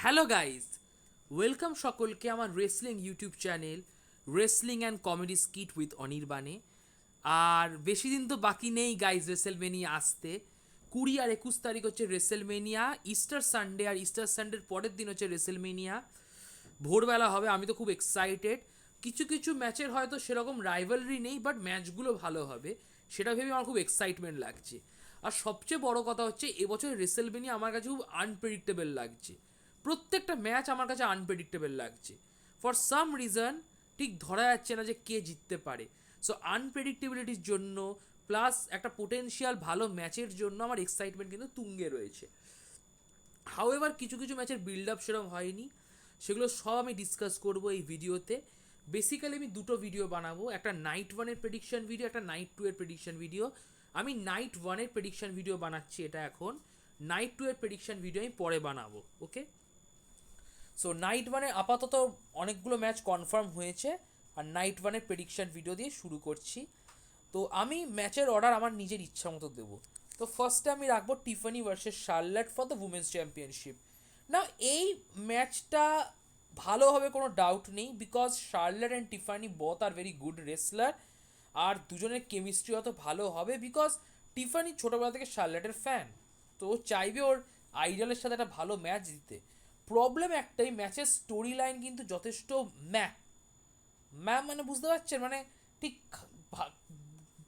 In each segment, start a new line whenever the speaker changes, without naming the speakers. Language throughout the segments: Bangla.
হ্যালো গাইজ, ওয়েলকাম সকলকে আমার wrestling YouTube channel wrestling and comedy skit with অনির্বাণে। আর বেশি দিন তো বাকি নেই গাইজ রেসেলমেনিয়া আসতে। 20 আর 21 তারিখ হচ্ছে রেসেলমেনিয়া, ইস্টার সানডে, আর ইস্টার সানডের পরের দিন হচ্ছে রেসেলমেনিয়া। ভোরবেলা হবে, আমি তো খুব এক্সাইটেড। কিছু কিছু ম্যাচের হয়তো সেরকম রাইভালরি নেই, বাট ম্যাচগুলো ভালো হবে, সেটা ভেবে আমার খুব এক্সাইটমেন্ট লাগছে। আর সবচেয়ে বড় কথা হচ্ছে এবছর রেসেলমেনিয়া আমার কাছে খুব আনপ্রেডিক্টেবল লাগছে। প্রত্যেকটা ম্যাচ আমার কাছে আনপ্রেডিক্টেবল লাগছে। ফর সাম রিজন ঠিক ধরা যাচ্ছে না যে কে জিততে পারে। সো আনপ্রেডিক্টেবিলিটির জন্য প্লাস একটা পোটেনশিয়াল ভালো ম্যাচের জন্য আমার এক্সাইটমেন্ট কিন্তু তুঙ্গে রয়েছে। হাউএভার কিছু কিছু ম্যাচের বিল্ড আপ সেরকম হয়নি, সেগুলো সব আমি ডিসকাস করব এই ভিডিওতে। বেসিক্যালি আমি দুটো ভিডিও বানাবো, একটা নাইট ওয়ানের প্রেডিকশন ভিডিও, একটা নাইট টু এর প্রেডিকশন ভিডিও। আমি নাইট ওয়ানের প্রেডিকশন ভিডিও বানাচ্ছি এটা এখন, নাইট টু এর প্রেডিকশন ভিডিও আমি পরে বানাবো। ওকে, সো নাইট ওয়ানে আপাতত অনেকগুলো ম্যাচ কনফার্ম হয়েছে, আর নাইট ওয়ানের প্রেডিকশন ভিডিও দিয়ে শুরু করছি। তো আমি ম্যাচের অর্ডার আমার নিজের ইচ্ছা মতো দেবো। তো ফার্স্টে আমি রাখবো Tiffany versus Charlotte for the women's championship. না, এই ম্যাচটা ভালো হবে কোনো ডাউট নেই, because Charlotte and Tiffany both are very good wrestler. আর দুজনের কেমিস্ট্রি অত ভালো হবে, বিকজ টিফানি ছোটোবেলা থেকে শার্লেটের ফ্যান, তো ও চাইবে ওর আইডলের সাথে একটা ভালো ম্যাচ দিতে। প্রবলেম একটাই, ম্যাচের স্টোরি লাইন কিন্তু যথেষ্ট মানে বুঝতে পারছেন, মানে ঠিক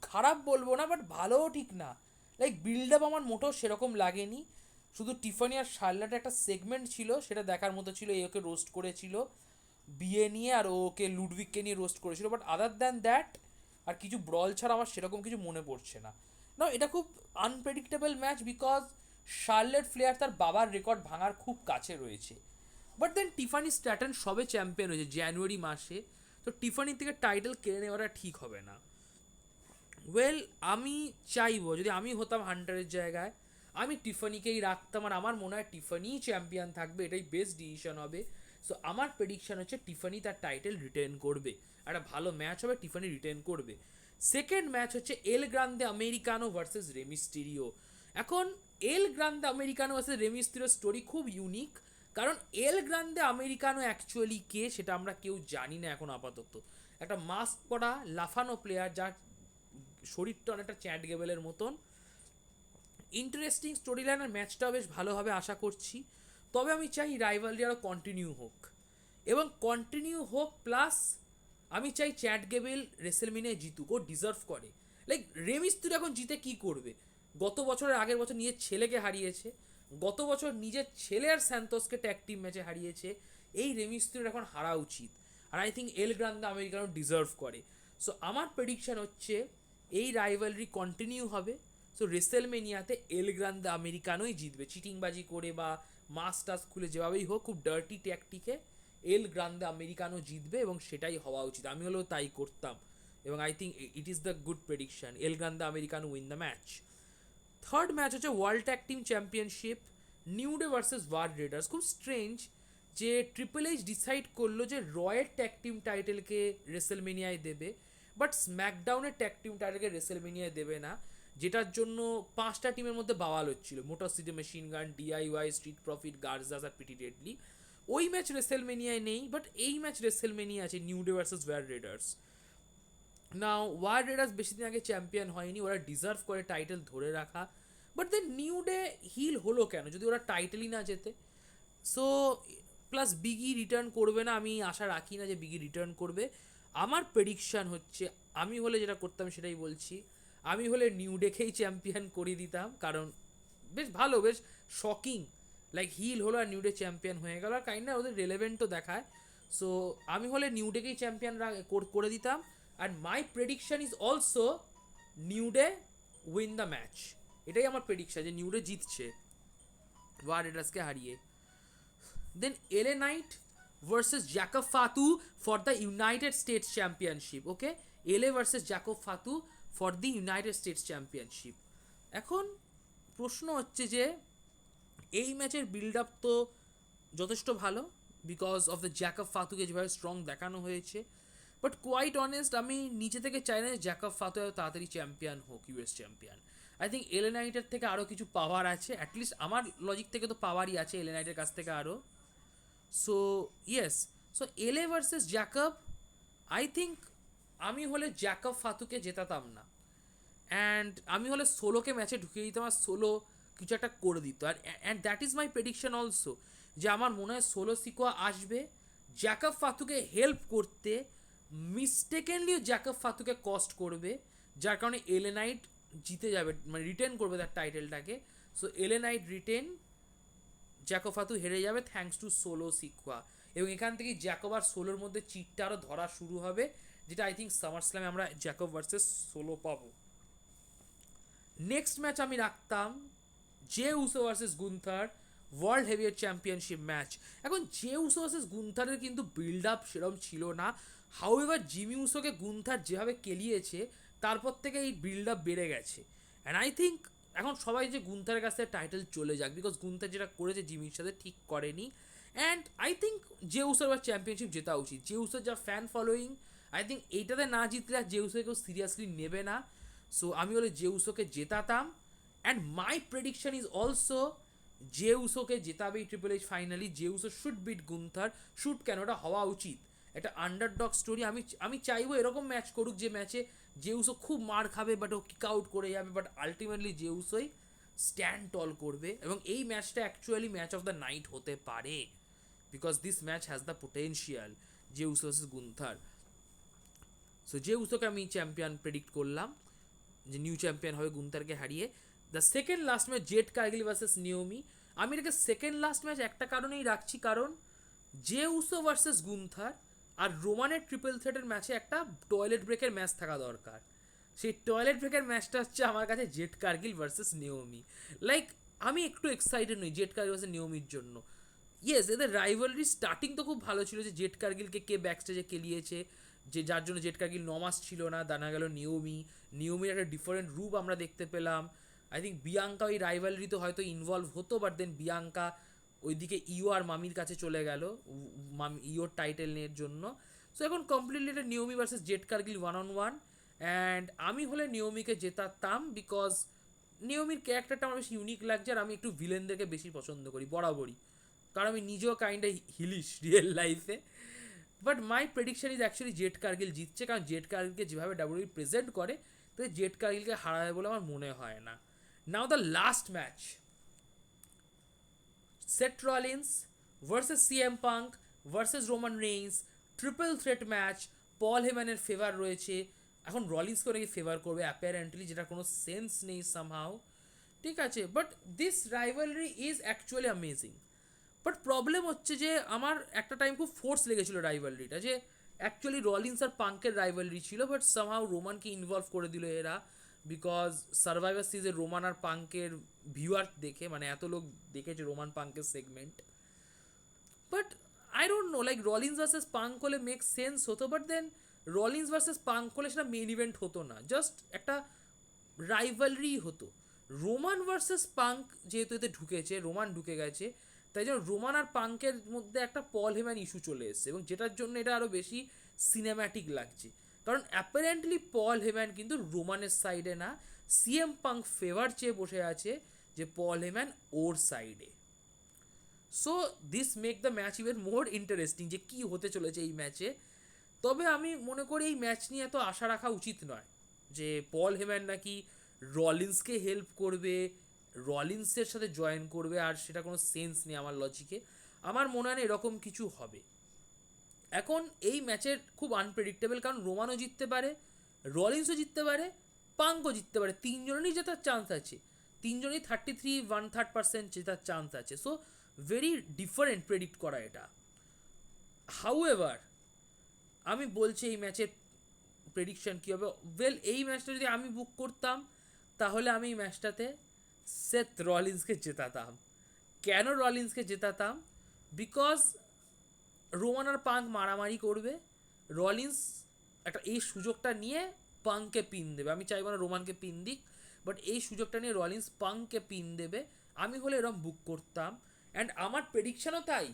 খারাপ বলবো না, বাট ভালোও ঠিক না। লাইক বিল্ড আপ আমার মোটেও সেরকম লাগেনি। শুধু টিফানি আর শার্লেট একটা সেগমেন্ট ছিল, সেটা দেখার মতো ছিল। এ ওকে রোস্ট করেছিল বিয়ে নিয়ে, আর ওকে লুডভিককে নিয়ে রোস্ট করেছিল, বাট আদার দ্যান দ্যাট আর কিছু ব্রল ছাড়া আমার সেরকম কিছু মনে পড়ছে না। না, এটা খুব unpredictable match, because Charlotte Flair তার বাবার রেকর্ড ভাঙার খুব কাছে রয়েছে। বাট দেন টিফানি স্ট্যাটন সবে চ্যাম্পিয়ন হয়েছে জানুয়ারি মাসে, তো টিফানি থেকে টাইটেল কেড়ে নেওয়াটা ঠিক হবে না। ওয়েল, আমি চাইবো যদি আমি হতাম হান্টারের জায়গায়, আমি টিফানিকেই রাখতাম, আর আমার মনে হয় টিফানিই চ্যাম্পিয়ন থাকবে, এটাই বেস্ট ডিসিশন হবে। সো আমার প্রেডিকশন হচ্ছে টিফানি তার টাইটেল রিটেন করবে, একটা ভালো ম্যাচ হবে, টিফানি রিটেন করবে। সেকেন্ড ম্যাচ হচ্ছে এল গ্রান্দে আমেরিকানো ভার্সেস রেমিস্টেরিও। এখন এল গ্রান্দে আমেরিকানো ভার্সেস রেমিস্টেরিও স্টোরি খুব ইউনিক, কারণ এল গ্রান্দে আমেরিকানো অ্যাকচুয়ালি কে সেটা আমরা কেউ জানি না এখন আপাতত। একটা মাস্ক পরা লাফানো প্লেয়ার, যার শরীরটা অনেকটা চ্যাট গেবেলের মতন। ইন্টারেস্টিং স্টোরি লাইন, আর ম্যাচটাও বেশ ভালো হবে আশা করছি। তবে আমি চাই রাইভালরি আরও কন্টিনিউ হোক, এবং কন্টিনিউ হোক প্লাস আমি চাই চ্যাট গেবেল রেসেলমিনে জিতুক, ও ডিজার্ভ করে। লাইক রেমিস্তুর এখন জিতে কি করবে? গত বছরের আগের বছর নিজের ছেলেকে হারিয়েছে, গত বছর নিজের ছেলে আর স্যান্তোসকে ট্যাগ টিম ম্যাচে হারিয়েছে। এই রেমিস্তুর এখন হারা উচিত, আর I think El Grande Americano deserve করে। সো আমার প্রেডিকশন হচ্ছে এই রাইভালরি কন্টিনিউ হবে। সো রেসেলমেনিয়াতে এল গ্রান্দা আমেরিকানোই জিতবে, চিটিংবাজি করে বা মাস টাস খুলে যেভাবেই হোক, খুব ডার্টি ট্যাকটিকে এল গ্রান্দে আমেরিকানো জিতবে, এবং সেটাই হওয়া উচিত। আমি হলেও তাই করতাম, এবং I think it is the good prediction, El Grande Americano win the match. Third match হচ্ছে world tag team championship, New Day versus War Raiders. খুব স্ট্রেঞ্জ যে ট্রিপল এইচ ডিসাইড করলো যে রয়ের ট্যাগ টিম টাইটেলকে রেসেলমেনিয়ায় দেবে, বাট স্ম্যাকডাউনের ট্যাগ টিম টাইটেলকে রেসেলমেনিয়ায় দেবে না, যেটার জন্য 5টা টিমের মধ্যে বাওয়াল হচ্ছিল, Motor City Machine Gun, DIY, Street Profit, gorgeous আর পিটি ডেডলি। ওই ম্যাচ রেসেলমেনিয়ায় নেই, বাট এই ম্যাচ রেসেলমেনিয়া আছে, New Day versus War Raiders. Now War Raiders বেশি দিন আগে চ্যাম্পিয়ন হয়নি, ওরা ডিজার্ভ করে টাইটেল ধরে রাখা। বাট দেন নিউ ডে হিল হলো কেন যদি ওরা টাইটেলই না জেতে? সো প্লাস বিগি রিটার্ন করবে না, আমি আশা রাখি না যে বিগি রিটার্ন করবে। আমার প্রেডিকশান হচ্ছে, আমি হলে যেটা করতাম সেটাই বলছি, আমি হলে নিউ ডেকেই চ্যাম্পিয়ন করে দিতাম, কারণ বেশ ভালো, বেশ শকিং। লাইক হিল হলো আর নিউ ডে চ্যাম্পিয়ন হয়ে গেল, আর কাইন্ড ওদের রেলেভেন্টও দেখায়। সো আমি হলে নিউ ডেকেই চ্যাম্পিয়ন করে দিতাম। And my prediction is also New Day win the match. এটাই আমার প্রেডিকশান, যে নিউ ডে জিতছে ওয়ার রেডার্সকে হারিয়ে। Then LA Knight versus Jacob Fatu for the United States championship. Okay, LA versus Jacob Fatu for the United States championship. এখন প্রশ্ন হচ্ছে যে এই ম্যাচের বিল্ড আপ তো যথেষ্ট ভালো, বিকজ অফ দ্য জ্যাকব ফাতুকে যেভাবে স্ট্রং দেখানো হয়েছে। বাট কোয়াইট অনেস্ট, আমি নিচে থেকে চাই না যে জ্যাকব ফাতু এত তাড়াতাড়ি চ্যাম্পিয়ন হোক, US champion. I think LA নাইটের থেকে আরও কিছু পাওয়ার আছে, অ্যাটলিস্ট আমার লজিক থেকে তো পাওয়ারই আছে এলএ নাইটের কাছ থেকে আরও। সো ইয়েস, সো এলে ভার্সেস জ্যাকব, আই থিঙ্ক আমি হলে জ্যাকব ফাতুকে জেতাতাম না, অ্যান্ড আমি হলে সোলোকে ম্যাচে ঢুকিয়ে দিতাম আর সোলো কিছু একটা করে দিত। আর and that is my prediction also, যে আমার মনে হয় সোলো সিকোয়া আসবে জ্যাকব ফাতুকে হেল্প করতে, মিস্টেকেনলিও জ্যাকব ফাতুকে কস্ট করবে, যার কারণে এলে নাইট জিতে যাবে, মানে রিটেন করবে তার টাইটেলটাকে। সো এলে নাইট রিটেন, জ্যাকব ফাতু হেরে যাবে থ্যাঙ্কস টু সোলো সিকোয়া, এবং এখান থেকেই জ্যাকব আর সোলোর মধ্যে চিটটা আরও ধরা শুরু হবে, যেটা আই থিঙ্ক সামার স্ল্যামে আমরা জ্যাকব ভার্সেস সোলো পাবো। নেক্সট ম্যাচ আমি রাখতাম J Uso versus Gunther, world heavyweight championship match. এখন জে উসো ভার্সেস গুন্থারের কিন্তু বিল্ড আপ সেরকম ছিল না, হাউ এভার জিমি উসোকে গুন্থার যেভাবে কেলিয়েছে তারপর থেকে এই বিল্ড আপ বেড়ে গেছে। অ্যান্ড আই থিঙ্ক এখন সবাই যে গুন্থারের কাছ থেকে টাইটেল চলে যাক, বিকজ গুন্থার যেটা করেছে জিমির সাথে ঠিক করেনি। অ্যান্ড আই থিঙ্ক জে উসোর এবার চ্যাম্পিয়নশিপ জেতা উচিত। জে উসোর যা ফ্যান ফলোয়িং, আই থিঙ্ক এইটাতে না জিতলে আর জে উসোকে কেউ সিরিয়াসলি নেবে না। সো আমি বলে জে উসোকে জেতাতাম, and my prediction is also Jey উসোকে জেতাবে Triple H finally. Jey Uso should beat Gunther, should কেন, ওটা হওয়া উচিত, একটা আন্ডারডগ স্টোরি। আমি চাইবো এরকম ম্যাচ করুক যে ম্যাচে জে উসো খুব মার খাবে বাট ও কিক আউট করে যাবে, বাট আলটিমেটলি জে উসোই স্ট্যান্ড টল করবে, এবং এই ম্যাচটা actually match of the night হতে পারে, because this match has the potential, Jey Uso versus Gunther. So Jey উসোকে আমি চ্যাম্পিয়ন প্রেডিক্ট করলাম, যে নিউ চ্যাম্পিয়ন হবে গুন্থারকে হারিয়ে। The second last match Jade Cargill versus Naomi, আমি এটাকে সেকেন্ড লাস্ট ম্যাচ একটা কারণেই রাখছি, কারণ জে উসো ভার্সেস গুন্থার আর রোমানের ট্রিপল থ্রেটের ম্যাচে একটা টয়লেট ব্রেকের ম্যাচ থাকা দরকার। সেই টয়লেট ব্রেকের ম্যাচটা হচ্ছে আমার কাছে জেড কার্গিল ভার্সেস নিওমি। লাইক আমি একটু এক্সাইটেড নই জেড কার্গিল ভার্সেস নিওমির জন্য। ইয়েস, এদের রাইভালরি স্টার্টিং তো খুব ভালো ছিল, যে জেড কার্গিলকে কে ব্যাক স্টেজে কেলিয়েছে, যে যার জন্য জেড কার্গিল 9 মাস ছিল না, দানা গেল নিওমির একটা ডিফারেন্ট রূপ আমরা দেখতে পেলাম। আই থিঙ্ক বিয়াঙ্কা ওই রাইভালরিতে হয়তো ইনভলভ হতো, বাট দেন বিয়াঙ্কা ওইদিকে ইও আর মামির কাছে চলে গেল ইওর টাইটেল নেওয়ার জন্য। সো এখন কমপ্লিটলি এটা Naomi versus Jade Cargill 1-on-1, and আমি হলে নিওমিকে জেতাতাম, বিকজ নিওমির ক্যারেক্টারটা আমার বেশি ইউনিক লাগছে, আর আমি একটু ভিলেনদেরকে বেশি পছন্দ করি বরাবরই, কারণ আমি নিজেও কাইন্ড হিলিশ রিয়েল লাইফে। But my prediction is actually Z Kargil জিতছে, কারণ জেড কার্গিলকে যেভাবে ডাব্লিউডব্লিউই প্রেজেন্ট করে, তো জেড কার্গিলকে হারাবে বলে আমার মনে হয় না। Now the last match, Seth Rollins versus CM Punk versus Roman Reigns, triple threat match. Paul হেম্যানের ফেভার রয়েছে, এখন রলিন্সকে নাকি ফেভার করবে অ্যাপারেন্টলি, যেটা কোনো সেন্স নেই সামহাউ, ঠিক আছে, but this rivalry is actually amazing. But problem হচ্ছে যে আমার একটা টাইম খুব ফোর্স লেগেছিল রাইভালরিটা, যে অ্যাকচুয়ালি রলিন্স আর পাঙ্কের রাইভালরি ছিল, বাট সামহাউ রোমানকে ইনভলভ করে দিল এরা, বিকজ সার্ভাইভার সিরিজে রোমান আর পাঙ্কের ভিউয়ার দেখে, মানে এত লোক দেখেছে রোমান পাঙ্কের segment. But I don't know, like Rollins versus Punk হলে মেক সেন্স হতো, but then Rollins versus Punk হলে সেটা মেন ইভেন্ট হতো না, জাস্ট একটা রাইভালরি হতো। রোমান ভার্সেস পাঙ্ক যেহেতু এতে ঢুকেছে, রোমান ঢুকে গেছে, তাই জন্য রোমান আর পাঙ্কের মধ্যে একটা পল হেম্যান ইস্যু চলে এসছে, এবং যেটার জন্য এটা আরও বেশি সিনেম্যাটিক লাগছে, কারণ অ্যাপারেন্টলি পল হেম্যান কিন্তু রোমানের সাইডে না, সিএম পাঙ্ক ফেভার চেয়ে বসে আছে যে পল হেম্যান ওর সাইডে। So this make the match even more interesting, যে কী হতে চলেছে এই ম্যাচে। তবে আমি মনে করি এই ম্যাচ নিয়ে এত আশা রাখা উচিত নয়, যে পল হেম্যান নাকি রলিন্সকে হেল্প করবে, রলিন্সের সাথে জয়েন করবে, আর সেটা কোনো সেন্স নেই আমার লজিকে। আমার মনে হয় না এরকম কিছু হবে। এখন এই ম্যাচের খুব আনপ্রেডিক্টেবল, কারণ রোমানও জিততে পারে, রলিন্সও জিততে পারে, পাঙ্কও জিততে পারে, তিনজনেরই জেতার চান্স আছে, তিনজনই 33.1/3% জেতার চান্স আছে। সো ভেরি ডিফারেন্ট প্রেডিক্ট করা এটা। হাউ এভার আমি বলছি এই ম্যাচের প্রেডিকশন কী হবে। ওয়েল, এই ম্যাচটা যদি আমি বুক করতাম, তাহলে আমি এই ম্যাচটাতে সেথ রলিন্সকে জেতাতাম। কেন রলিন্সকে জেতাতাম? বিকজ রোমান আর পাঙ্ক মারামারি করবে, রলিন্স একটা এই সুযোগটা নিয়ে পাঙ্ককে পিন দেবে। আমি চাইবো না রোমানকে পিন দিক, বাট এই সুযোগটা নিয়ে রলিন্স পাঙ্ককে পিন দেবে। আমি হলে এরকম বুক করতাম, অ্যান্ড আমার প্রেডিকশনও তাই,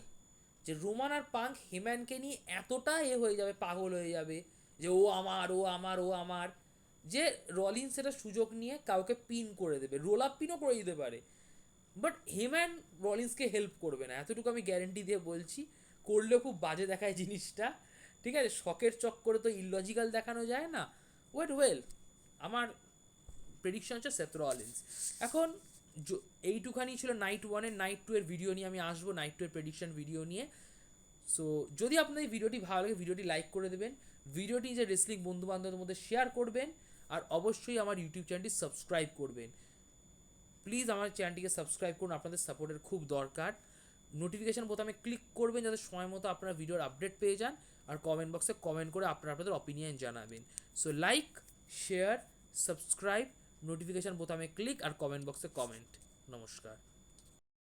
যে রোমান আর পাঙ্ক হেম্যানকে নিয়ে এতটা হয়ে যাবে, পাগল হয়ে যাবে, যে ও আমার, ও আমার, ও আমার, যে রলিন্স সেটা সুযোগ নিয়ে কাউকে পিন করে দেবে, রোল আপ পিনও করে দিতে পারে, বাট হেম্যান রলিন্সকে হেল্প করবে না, এতটুকু আমি গ্যারেন্টি দিয়ে বলছি। করলেও খুব বাজে দেখায় জিনিসটা, ঠিক আছে, শখের চক্করে তো ইললজিক্যাল দেখানো যায় না। ওয়েল আমার প্রেডিকশন হচ্ছে সেথ রলিন্স। এখন এইটুখানি ছিল নাইট 1 নাইট 2 এর ভিডিও নিয়ে, আমি আসবো নাইট 2 এর প্রেডিকশন ভিডিও নিয়ে। সো যদি আপনাদের এই ভিডিওটি ভালো লাগে, ভিডিওটি লাইক করে দেবেন, ভিডিওটি যে রেসলিং বন্ধু বান্ধবদের মধ্যে শেয়ার করবেন, আর অবশ্যই আমার ইউটিউব চ্যানেলটি সাবস্ক্রাইব করবেন। প্লিজ আমার চ্যানেলটিকে সাবস্ক্রাইব করুন, আপনাদের সাপোর্টের খুব দরকার। নোটিফিকেশান বোতামে ক্লিক করবেন যাতে সময় মতো আপনারা ভিডিওর আপডেট পেয়ে যান, আর কমেন্ট বক্সে কমেন্ট করে আপনারা আপনাদের অপিনিয়ন জানাবেন। So like, share, subscribe, notification বোতামে ক্লিক আর কমেন্ট বক্সে কমেন্ট। নমস্কার।